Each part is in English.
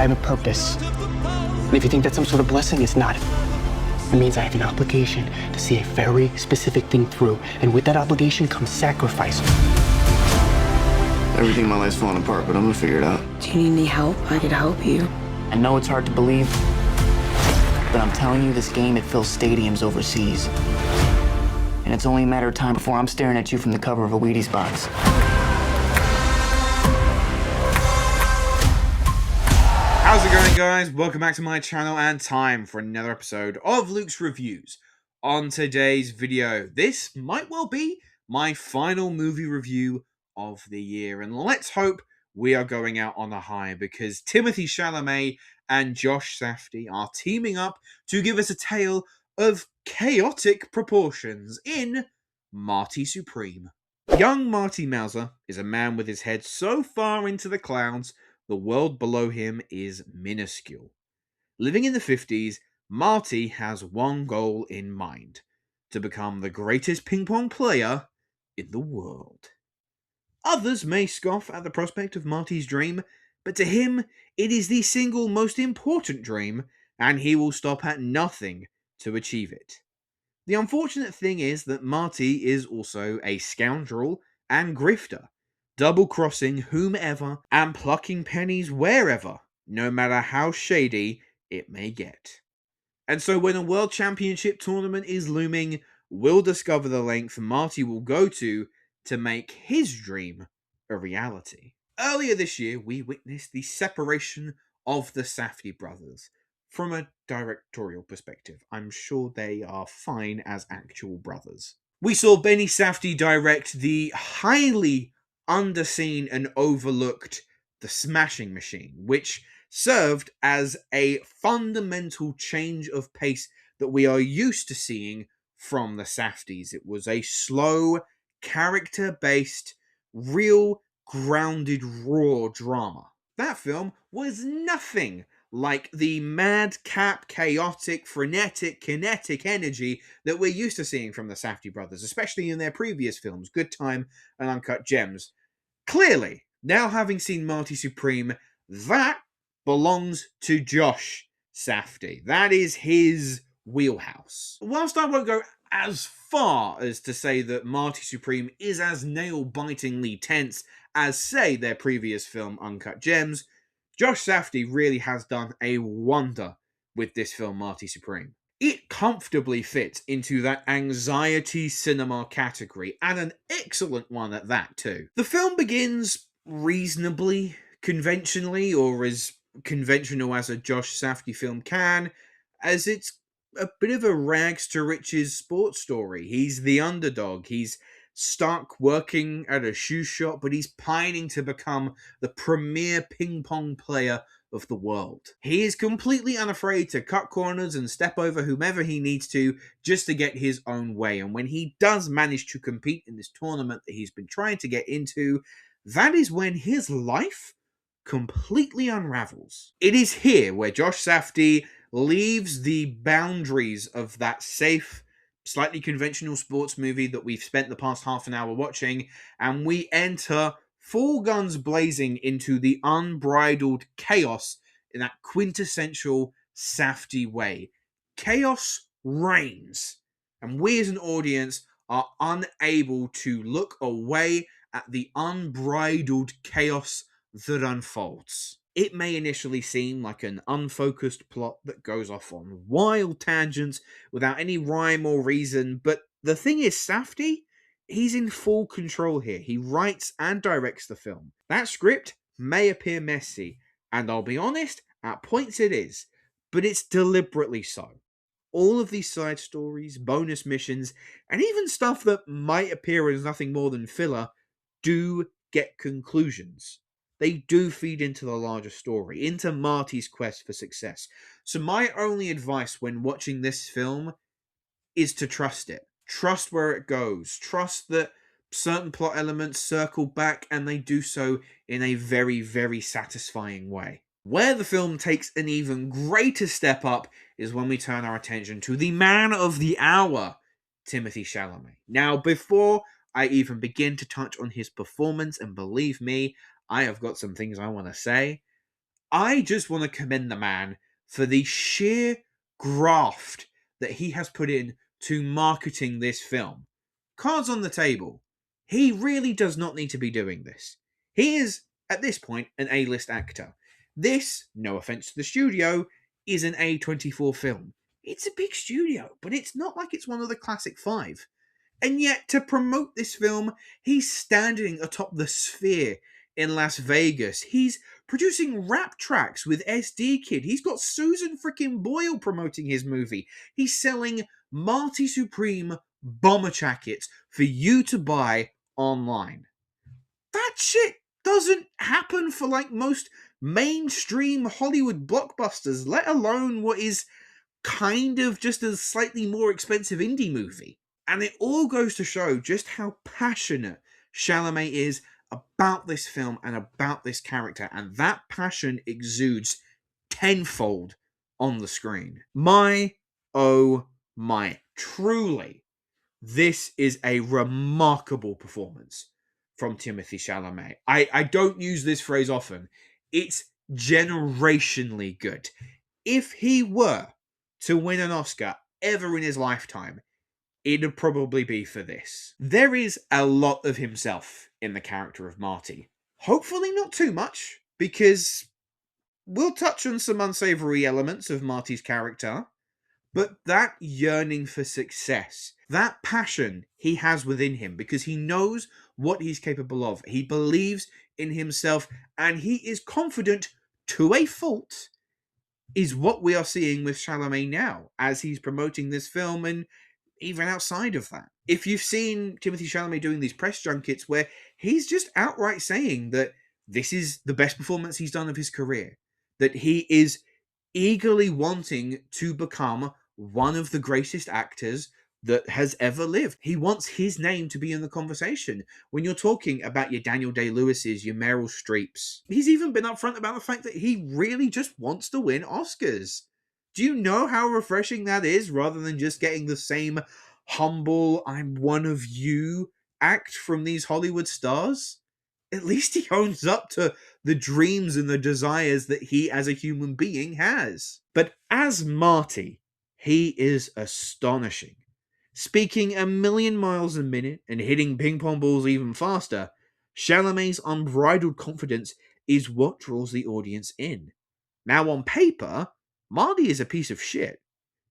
I have a purpose. And if you think that's some sort of blessing, it's not. It means I have an obligation to see a very specific thing through. And with that obligation comes sacrifice. Everything in my life's falling apart, but I'm gonna figure it out. Do you need any help? I could help you. I know it's hard to believe, but I'm telling you, this game, it fills stadiums overseas. And it's only a matter of time before I'm staring at you from the cover of a Wheaties box. How's it going, guys? Welcome back to my channel and time for another episode of Luke's Reviews. On today's video, this might well be my final movie review of the year, and let's hope we are going out on a high, because Timothée Chalamet and Josh Safdie are teaming up to give us a tale of chaotic proportions in Marty Supreme. Young Marty Mauser is a man with his head so far into the clouds, the world below him is minuscule. Living in the 50s, Marty has one goal in mind: to become the greatest ping pong player in the world. Others may scoff at the prospect of Marty's dream, but to him, it is the single most important dream, and he will stop at nothing to achieve it. The unfortunate thing is that Marty is also a scoundrel and grifter, double-crossing whomever and plucking pennies wherever, no matter how shady it may get. And so when a World Championship tournament is looming, we'll discover the length Marty will go to make his dream a reality. Earlier this year, we witnessed the separation of the Safdie brothers. From a directorial perspective, I'm sure they are fine as actual brothers. We saw Benny Safdie direct the highly underseen and overlooked The Smashing Machine, which served as a fundamental change of pace that we are used to seeing from the Safdies. It was a slow, character-based, real, grounded, raw drama. That film was nothing like the madcap, chaotic, frenetic, kinetic energy that we're used to seeing from the Safdie brothers, especially in their previous films, Good Time and Uncut Gems. Clearly, now having seen Marty Supreme, that belongs to Josh Safdie. That is his wheelhouse. Whilst I won't go as far as to say that Marty Supreme is as nail-bitingly tense as, say, their previous film, Uncut Gems, Josh Safdie really has done a wonder with this film, Marty Supreme. It comfortably fits into that anxiety cinema category, and an excellent one at that too. The film begins reasonably conventionally, or as conventional as a Josh Safdie film can, as it's a bit of a rags to riches sports story. He's the underdog. He's stuck working at a shoe shop, but he's pining to become the premier ping pong player of the world. He is completely unafraid to cut corners and step over whomever he needs to just to get his own way. And when he does manage to compete in this tournament that he's been trying to get into, that is when his life completely unravels. It is here where Josh Safdie leaves the boundaries of that safe, slightly conventional sports movie that we've spent the past half an hour watching, and we enter full guns blazing into the unbridled chaos in that quintessential Safdie way. Chaos reigns, and we as an audience are unable to look away at the unbridled chaos that unfolds. It may initially seem like an unfocused plot that goes off on wild tangents without any rhyme or reason, but the thing is, Safdie, he's in full control here. He writes and directs the film. That script may appear messy, and I'll be honest, at points it is, but it's deliberately so. All of these side stories, bonus missions, and even stuff that might appear as nothing more than filler do get conclusions. They do feed into the larger story, into Marty's quest for success. So my only advice when watching this film is to trust it. Trust where it goes. Trust that certain plot elements circle back, and they do so in a very, very satisfying way. Where the film takes an even greater step up is when we turn our attention to the man of the hour, Timothée Chalamet. Now, before I even begin to touch on his performance, and believe me, I have got some things I want to say, I just want to commend the man for the sheer graft that he has put in to marketing this film. Cards on the table. He really does not need to be doing this. He is, at this point, an A-list actor. This, no offense to the studio, is an A24 film. It's a big studio, but it's not like it's one of the classic five. And yet, to promote this film, he's standing atop the Sphere in Las Vegas. He's producing rap tracks with SD Kid. He's got Susan freaking Boyle promoting his movie. He's selling Marty Supreme bomber jackets for you to buy online. That shit doesn't happen for like most mainstream Hollywood blockbusters, let alone what is kind of just a slightly more expensive indie movie. And it all goes to show just how passionate Chalamet is about this film and about this character, and that passion exudes tenfold on the screen. My, oh my, truly, this is a remarkable performance from Timothée Chalamet. I don't use this phrase often. It's generationally good. If he were to win an Oscar ever in his lifetime, it'd probably be for this. There is a lot of himself in the character of Marty. Hopefully not too much, because we'll touch on some unsavory elements of Marty's character, but that yearning for success, that passion he has within him, because he knows what he's capable of, he believes in himself, and he is confident to a fault, is what we are seeing with Chalamet now, as he's promoting this film and even outside of that. If you've seen Timothée Chalamet doing these press junkets where he's just outright saying that this is the best performance he's done of his career, that he is eagerly wanting to become one of the greatest actors that has ever lived. He wants his name to be in the conversation. When you're talking about your Daniel Day-Lewis's, your Meryl Streeps, he's even been upfront about the fact that he really just wants to win Oscars. Do you know how refreshing that is, rather than just getting the same humble, I'm one of you act from these Hollywood stars? At least he owns up to the dreams and the desires that he as a human being has. But as Marty, he is astonishing. Speaking a million miles a minute and hitting ping pong balls even faster, Chalamet's unbridled confidence is what draws the audience in. Now on paper, Marty is a piece of shit.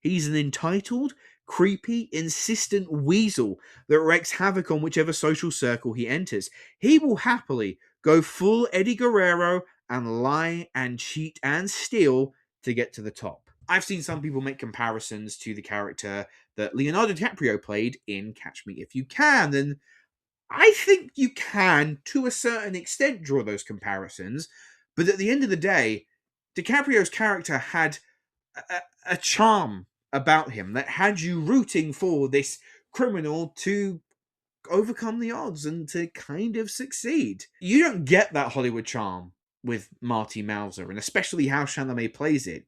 He's an entitled, creepy, insistent weasel that wreaks havoc on whichever social circle he enters. He will happily go full Eddie Guerrero and lie and cheat and steal to get to the top. I've seen some people make comparisons to the character that Leonardo DiCaprio played in Catch Me If You Can, and I think you can, to a certain extent, draw those comparisons, but at the end of the day, DiCaprio's character had a charm about him that had you rooting for this criminal to overcome the odds and to kind of succeed. You don't get that Hollywood charm with Marty Mauser, and especially how Chalamet plays it.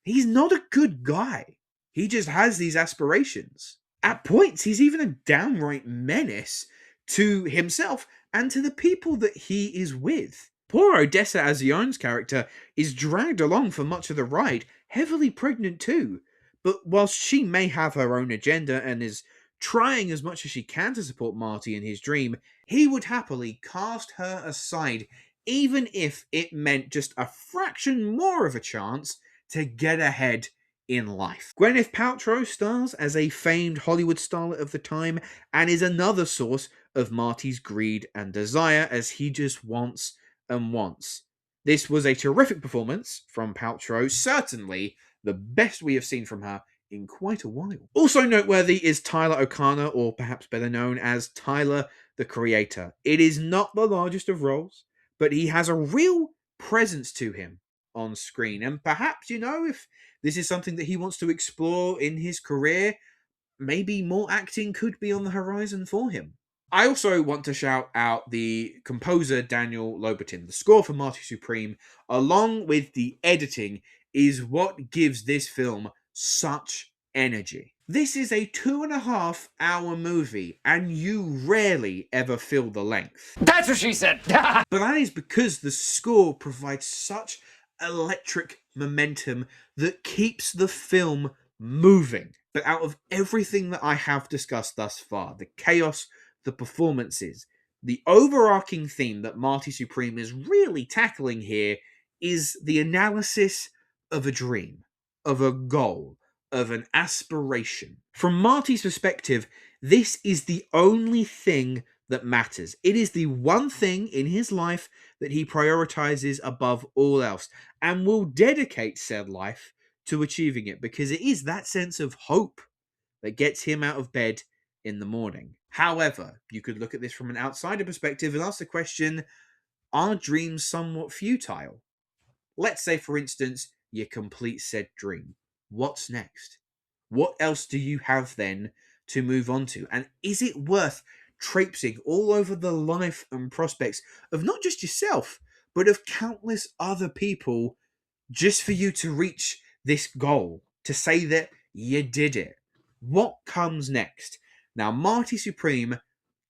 He's not a good guy. He just has these aspirations. At points, he's even a downright menace to himself and to the people that he is with. Poor Odessa as Yon's character is dragged along for much of the ride, heavily pregnant too. But whilst she may have her own agenda and is trying as much as she can to support Marty in his dream, he would happily cast her aside, even if it meant just a fraction more of a chance to get ahead in life. Gwyneth Paltrow stars as a famed Hollywood starlet of the time and is another source of Marty's greed and desire, as he just wants and wants. This was a terrific performance from Paltrow, certainly the best we have seen from her in quite a while. Also noteworthy is Tyler O'Connor, or perhaps better known as Tyler the Creator. It is not the largest of roles, but he has a real presence to him on screen, and perhaps, you know, if this is something that he wants to explore in his career, maybe more acting could be on the horizon for him. I also want to shout out the composer Daniel Lobertin. The score for Marty Supreme, along with the editing, is what gives this film such energy. This is a 2.5-hour movie, and you rarely ever feel the length. That's what she said! But that is because the score provides such electric momentum that keeps the film moving. But out of everything that I have discussed thus far, the chaos, the performances, the overarching theme that Marty Supreme is really tackling here is the analysis of a dream, of a goal, of an aspiration. From Marty's perspective, this is the only thing that matters. It is the one thing in his life that he prioritizes above all else and will dedicate said life to achieving it, because it is that sense of hope that gets him out of bed in the morning. However, you could look at this from an outsider perspective and ask the question, are dreams somewhat futile? Let's say, for instance, you complete said dream. What's next? What else do you have then to move on to? And is it worth traipsing all over the life and prospects of not just yourself, but of countless other people just for you to reach this goal, to say that you did it? What comes next? Now, Marty Supreme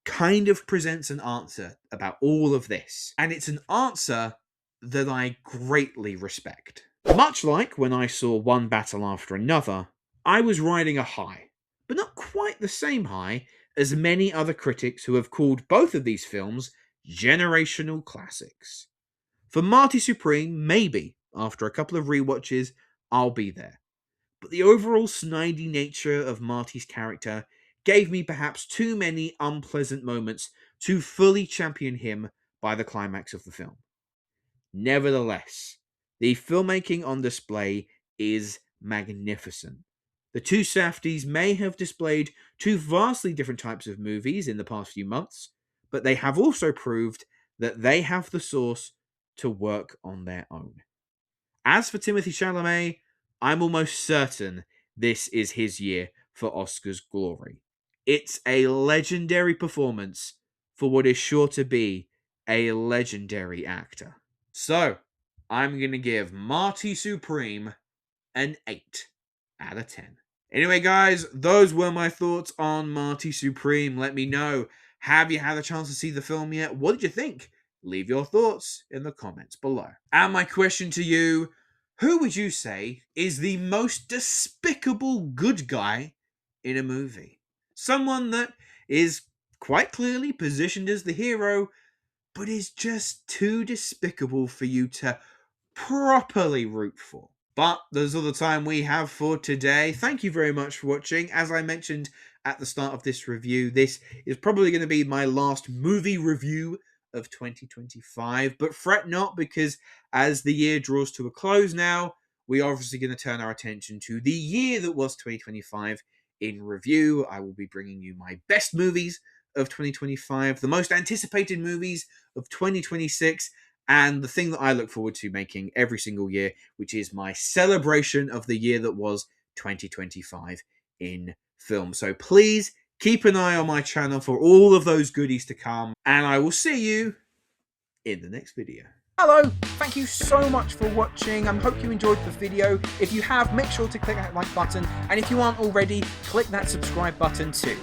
kind of presents an answer about all of this, and it's an answer that I greatly respect. Much like when I saw one battle after another, I was riding a high, but not quite the same high as many other critics who have called both of these films generational classics. For Marty Supreme, maybe, after a couple of rewatches, I'll be there. But the overall snidey nature of Marty's character gave me perhaps too many unpleasant moments to fully champion him by the climax of the film. Nevertheless, the filmmaking on display is magnificent. The two Safdies may have displayed two vastly different types of movies in the past few months, but they have also proved that they have the source to work on their own. As for Timothée Chalamet, I'm almost certain this is his year for Oscar's glory. It's a legendary performance for what is sure to be a legendary actor. So, I'm going to give Marty Supreme an 8 out of 10. Anyway, guys, those were my thoughts on Marty Supreme. Let me know, have you had a chance to see the film yet? What did you think? Leave your thoughts in the comments below. And my question to you, who would you say is the most despicable good guy in a movie? Someone that is quite clearly positioned as the hero, but is just too despicable for you to properly root for. But that's all the time we have for today. Thank you very much for watching. As I mentioned at the start of this review, this is probably going to be my last movie review of 2025. But fret not, because as the year draws to a close now, we are obviously going to turn our attention to the year that was 2025 in review. I will be bringing you my best movies of 2025, the most anticipated movies of 2026, and the thing that I look forward to making every single year, which is my celebration of the year that was 2025 in film. So please keep an eye on my channel for all of those goodies to come, and I will see you in the next video. Hello, thank you so much for watching. I hope you enjoyed the video. If you have, make sure to click that like button, and if you aren't already, click that subscribe button too.